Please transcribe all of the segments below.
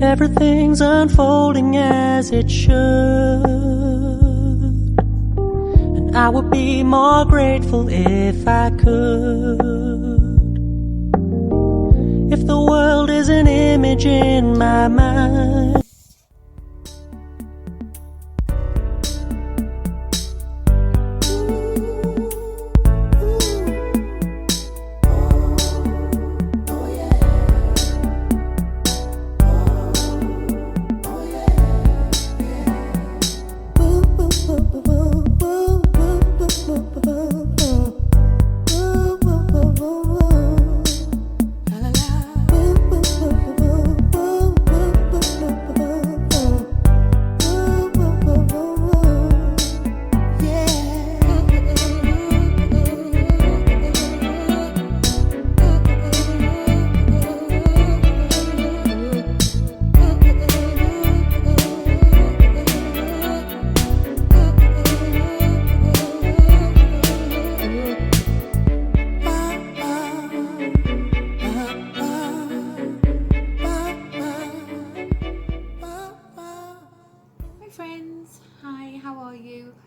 Everything's unfolding as it should, and I would be more grateful if I could. If the world is an image in my mind,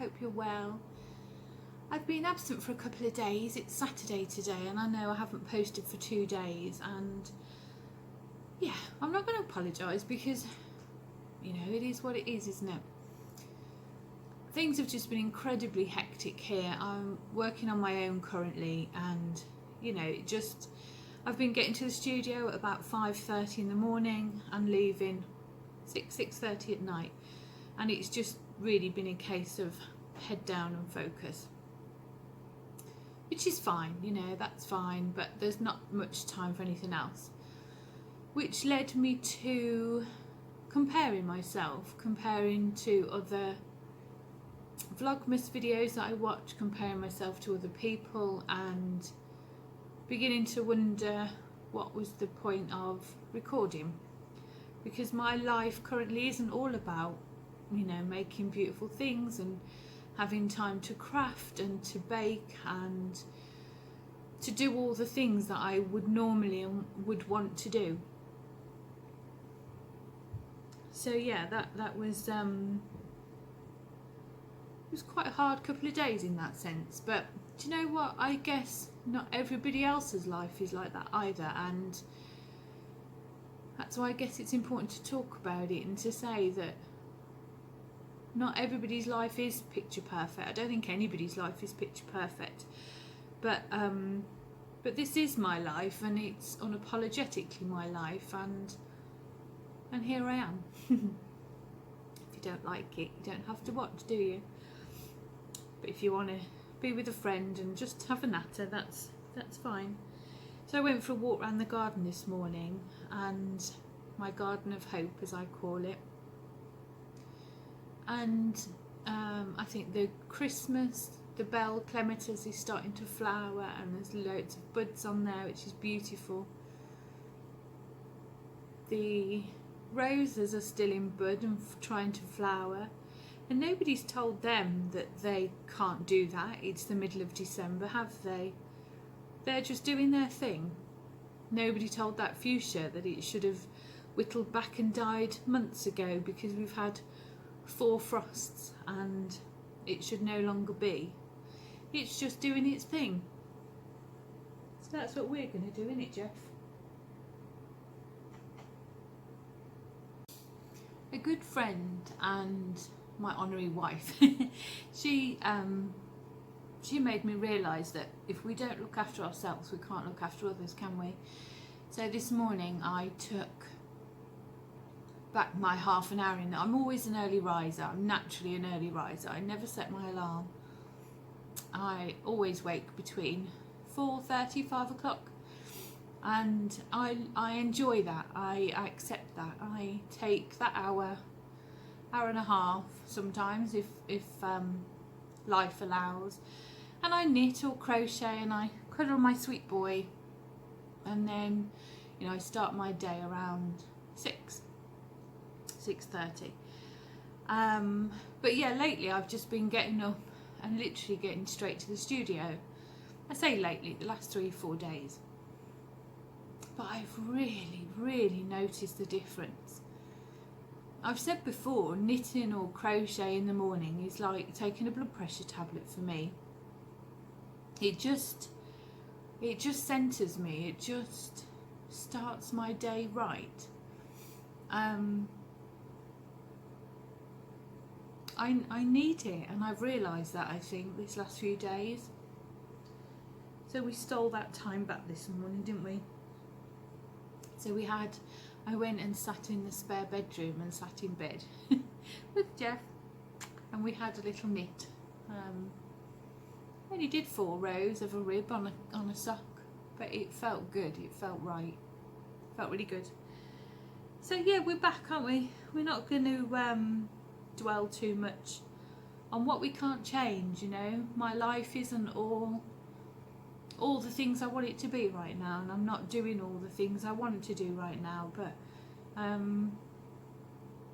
Hope you're well. I've been absent for a couple of days. It's Saturday today and I know I haven't posted for 2 days, and yeah, I'm not going to apologise because, you know, it is what it is, isn't it? Things have just been incredibly hectic here. I'm working on my own currently, and you know, I've been getting to the studio at about 5:30 in the morning and leaving 6:30 at night, and it's just really been a case of head down and focus, which is fine, you know, that's fine, but there's not much time for anything else, which led me to comparing to other Vlogmas videos that I watch, comparing myself to other people, and beginning to wonder what was the point of recording, because my life currently isn't all about, you know, making beautiful things and having time to craft and to bake and to do all the things that I would normally would want to do. So yeah, that was it was quite a hard couple of days in that sense, but do you know what, I guess not everybody else's life is like that either, and that's why I guess it's important to talk about it and to say that not everybody's life is picture perfect. I don't think anybody's life is picture perfect, but this is my life, and it's unapologetically my life, and here I am. If you don't like it, you don't have to watch, do you? But if you want to be with a friend and just have a natter, that's fine. So I went for a walk around the garden this morning, and my garden of hope, as I call it. And I think the bell clematis is starting to flower, and there's loads of buds on there, which is beautiful. The roses are still in bud and trying to flower, and nobody's told them that they can't do that. It's the middle of December, have they? They're just doing their thing. Nobody told that fuchsia that it should have whittled back and died months ago because we've had 4 frosts and it should no longer be. It's just doing its thing. So that's what we're going to do, isn't it, Jeff? A good friend and my honorary wife, she made me realise that if we don't look after ourselves, we can't look after others, can we? So this morning I took back my half an hour in. I'm always an early riser. I'm naturally an early riser. I never set my alarm. I always wake between 4:30, 5 o'clock, and I enjoy that. I accept that. I take that hour and a half sometimes if life allows, and I knit or crochet and I cuddle my sweet boy, and then, you know, I start my day around 6:30. But yeah, lately I've just been getting up and literally getting straight to the studio. I say lately, the last 3-4 days. But I've really noticed the difference. I've said before, knitting or crochet in the morning is like taking a blood pressure tablet for me. It just centers me. It just starts my day right. I need it, and I've realised that, I think, this last few days. So we stole that time back this morning, didn't we? So I went and sat in the spare bedroom and sat in bed with Jeff, and we had a little knit. Only did 4 rows of a rib on a sock, but it felt good. It felt right. Felt really good. So yeah, we're back, aren't we? We're not going to dwell too much on what we can't change. You know, my life isn't all the things I want it to be right now, and I'm not doing all the things I want to do right now, but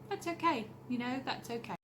that's okay, you know, that's okay.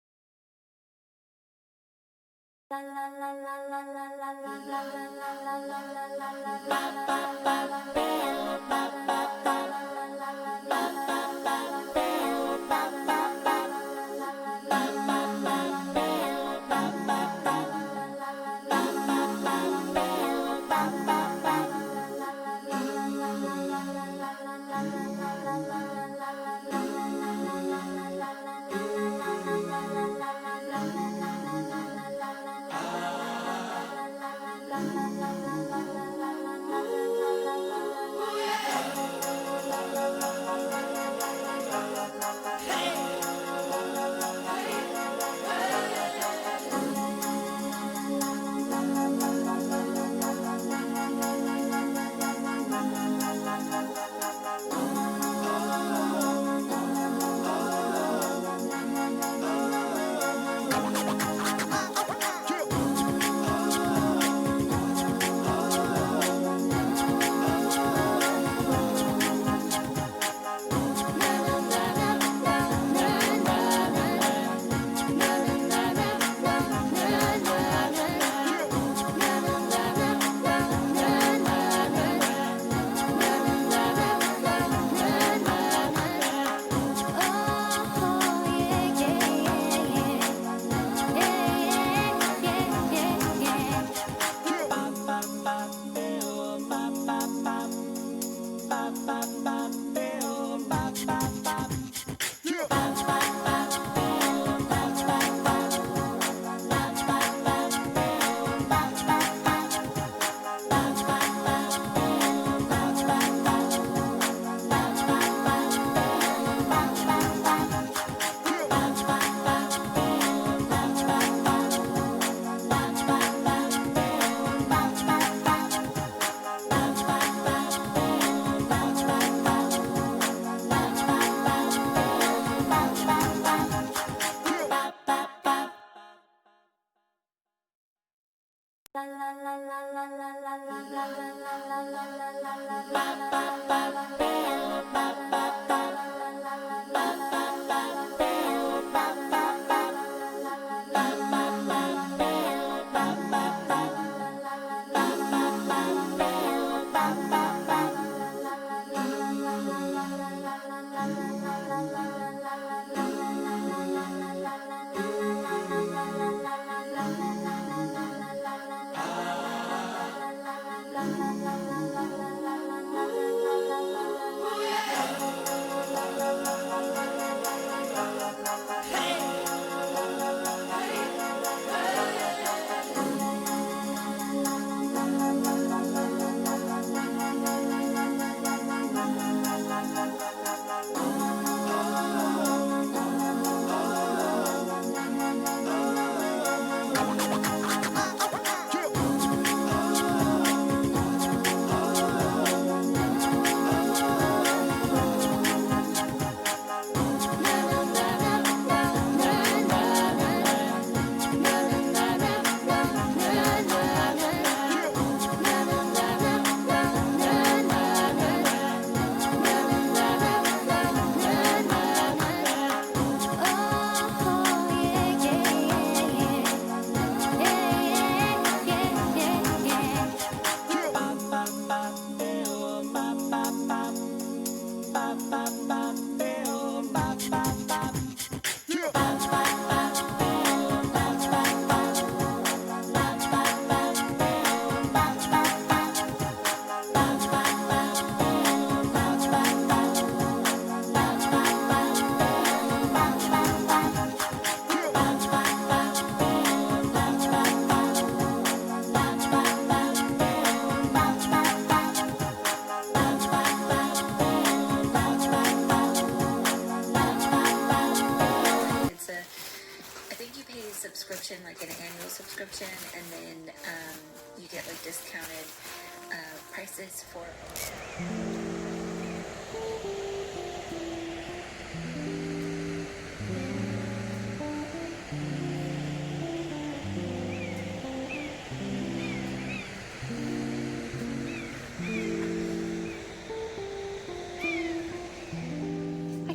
subscription, and then you get like discounted prices for.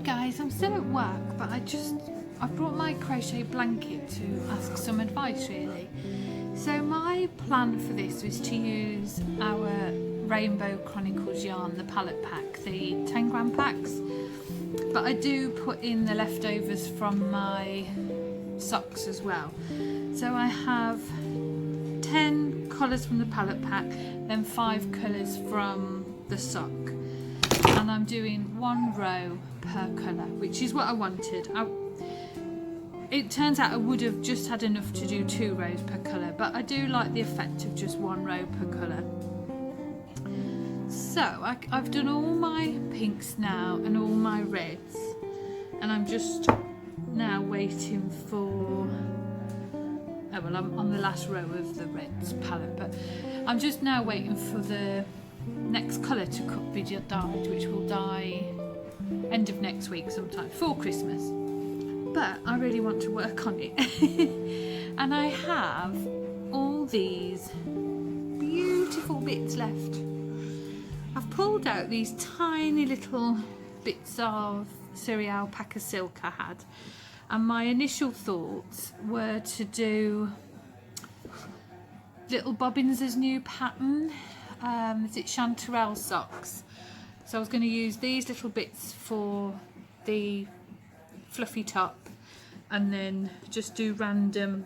Guys, I'm still at work, but I brought my crochet blanket to ask some advice really. So my plan for this was to use our Rainbow Chronicles yarn, the palette pack, the 10-gram packs, but I do put in the leftovers from my socks as well. So I have 10 colours from the palette pack, then 5 colours from the sock, and I'm doing 1 row per colour, which is what I wanted. It turns out I would have just had enough to do 2 rows per colour, but I do like the effect of just 1 row per colour. So I've done all my pinks now and all my reds, and I'm just now waiting for, oh well, I'm on the last row of the reds palette, but I'm just now waiting for the next colour to be dyed, which will dye end of next week sometime, before Christmas. But I really want to work on it. And I have all these beautiful bits left. I've pulled out these tiny little bits of Surrey alpaca silk I had, and my initial thoughts were to do Little Bobbins' new pattern. Is it chanterelle socks? So I was going to use these little bits for the fluffy top, and then just do random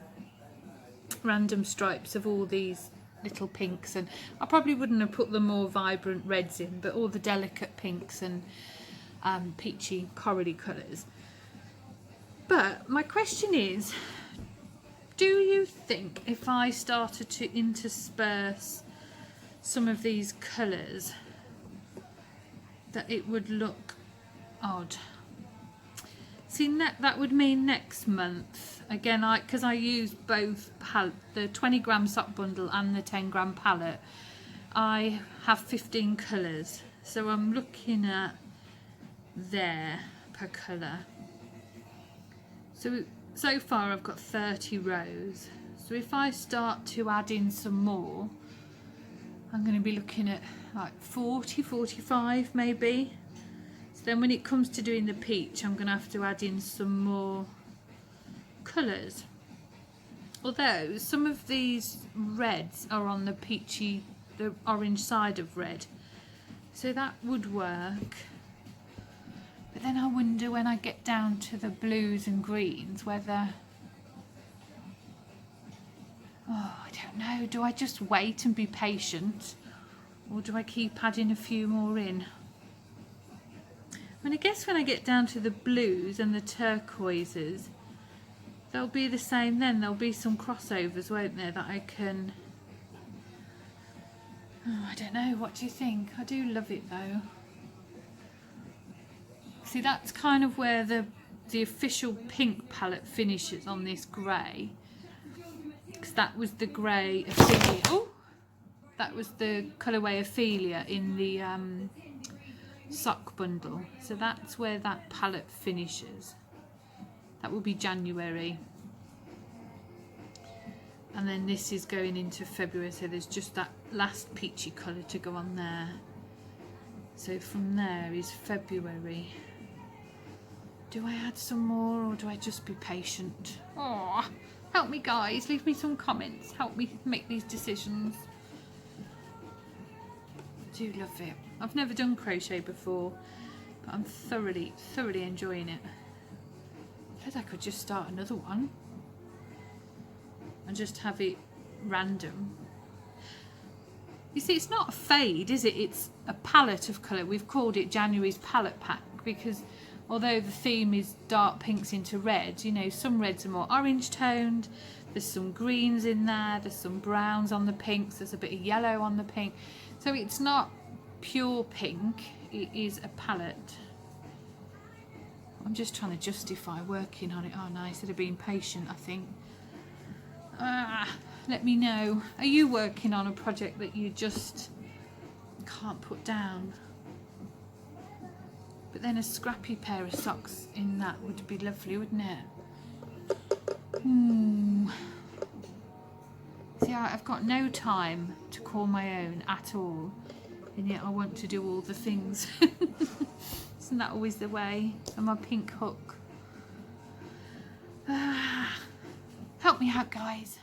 stripes of all these little pinks, and I probably wouldn't have put the more vibrant reds in, but all the delicate pinks and peachy corally colours. But my question is, do you think if I started to intersperse some of these colours that it would look odd? See, that would mean next month, again, because I used both the 20-gram sock bundle and the 10-gram palette, I have 15 colours. So I'm looking at there per colour. So far I've got 30 rows. So if I start to add in some more, I'm going to be looking at like 40, 45 maybe. Then when it comes to doing the peach, I'm going to have to add in some more colours. Although some of these reds are on the peachy, the orange side of red. So that would work. But then I wonder when I get down to the blues and greens whether... Oh, I don't know. Do I just wait and be patient? Or do I keep adding a few more in? I mean, I guess when I get down to the blues and the turquoises, they'll be the same then. There'll be some crossovers, won't there, that I can... Oh, I don't know. What do you think? I do love it, though. See, that's kind of where the official pink palette finishes on this grey. Because that was the grey Ophelia. Oh! That was the colourway Ophelia in the... sock bundle, so that's where that palette finishes. That will be January, and then this is going into February, so there's just that last peachy colour to go on there. So from there is February. Do I add some more, or do I just be patient? Oh, help me guys, leave me some comments, help me make these decisions. I do love it. I've never done crochet before, but I'm thoroughly enjoying it. I suppose I could just start another one and just have it random. You see, it's not a fade, is it? It's a palette of colour. We've called it January's palette pack because although the theme is dark pinks into red, you know, some reds are more orange toned, there's some greens in there, there's some browns on the pinks, there's a bit of yellow on the pink. So it's not pure pink, it is a palette. I'm just trying to justify working on it, aren't I, instead of being patient, I think. let me know. Are you working on a project that you just can't put down? But then a scrappy pair of socks in that would be lovely, wouldn't it? See, I've got no time to call my own at all, and yet I want to do all the things. Isn't that always the way? And my pink hook. Help me out, guys.